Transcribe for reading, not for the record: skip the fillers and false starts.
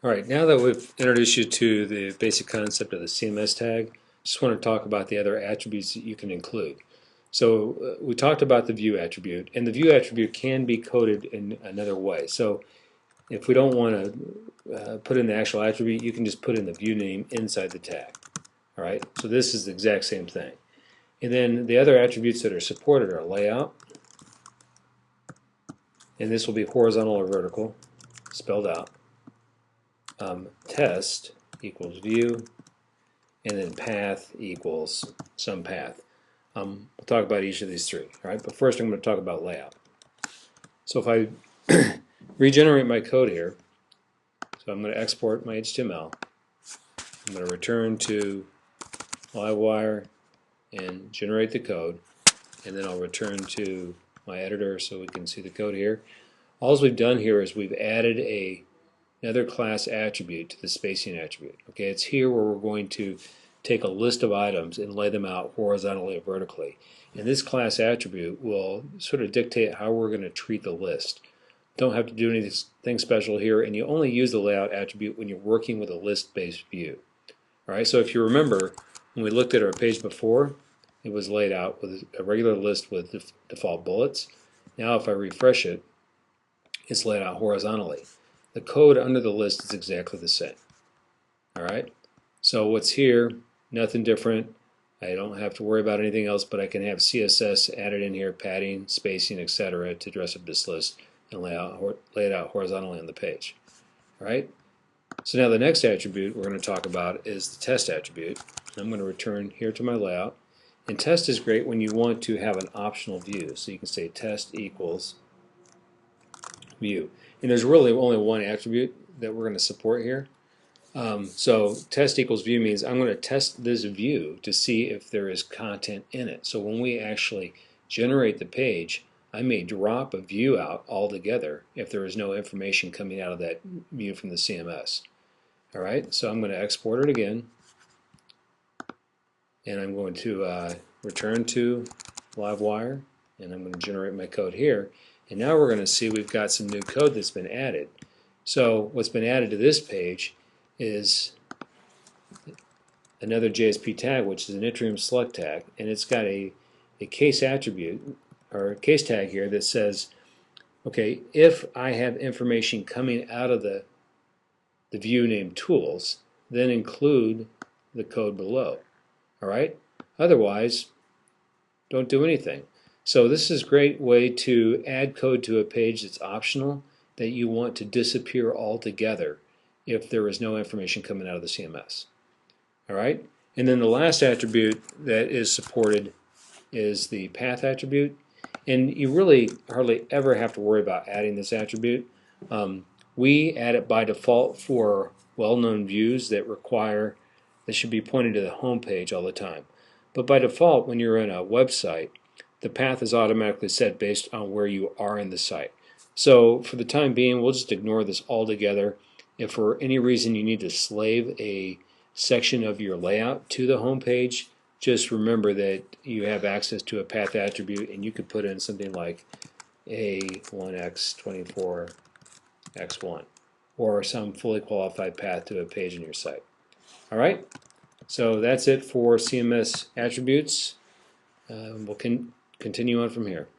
Alright, now that we've introduced you to the basic concept of the CMS tag, just want to talk about the other attributes that you can include. So we talked about the view attribute, and the view attribute can be coded in another way. So if we don't want to put in the actual attribute, you can just put in the view name inside the tag. Alright, so this is the exact same thing. And then the other attributes that are supported are layout, and this will be horizontal or vertical, spelled out. Test equals view, and then path equals some path. We'll talk about each of these three. All right, but first I'm going to talk about layout. So if I regenerate my code here, so I'm going to export my HTML. I'm going to return to Livewire and generate the code, and then I'll return to my editor so we can see the code here. All we've done here is we've added another class attribute to the spacing attribute. Okay, it's here where we're going to take a list of items and lay them out horizontally or vertically. And this class attribute will sort of dictate how we're going to treat the list. Don't have to do anything special here, and you only use the layout attribute when you're working with a list-based view. Alright, so if you remember, when we looked at our page before, it was laid out with a regular list with default bullets. Now if I refresh it, it's laid out horizontally. The code under the list is exactly the same. Alright, so what's here, nothing different. I don't have to worry about anything else, but I can have CSS added in here, padding, spacing, etc. to dress up this list and lay it out horizontally on the page. Alright, so now the next attribute we're going to talk about is the test attribute. I'm going to return here to my layout. And test is great when you want to have an optional view. So you can say test equals view. And there's really only one attribute that we're going to support here. So test equals view means I'm going to test this view to see if there is content in it. So when we actually generate the page, I may drop a view out altogether if there is no information coming out of that view from the CMS. Alright, so I'm going to export it again, and I'm going to return to Livewire, and I'm going to generate my code here. And now we're going to see we've got some new code that's been added. So what's been added to this page is another JSP tag, which is an Ittrium select tag, and it's got a case attribute or a case tag here that says, okay, if I have information coming out of the view named tools, then include the code below. All right? Otherwise, don't do anything. So this is a great way to add code to a page that's optional that you want to disappear altogether if there is no information coming out of the CMS. All right? And then the last attribute that is supported is the path attribute. And you really hardly ever have to worry about adding this attribute. We add it by default for well-known views that should be pointed to the home page all the time. But by default, when you're in a website, the path is automatically set based on where you are in the site. So for the time being, we'll just ignore this altogether. If for any reason you need to slave a section of your layout to the home page, just remember that you have access to a path attribute, and you could put in something like A1x24x1 or some fully qualified path to a page in your site. All right, so that's it for CMS attributes. We'll continue on from here.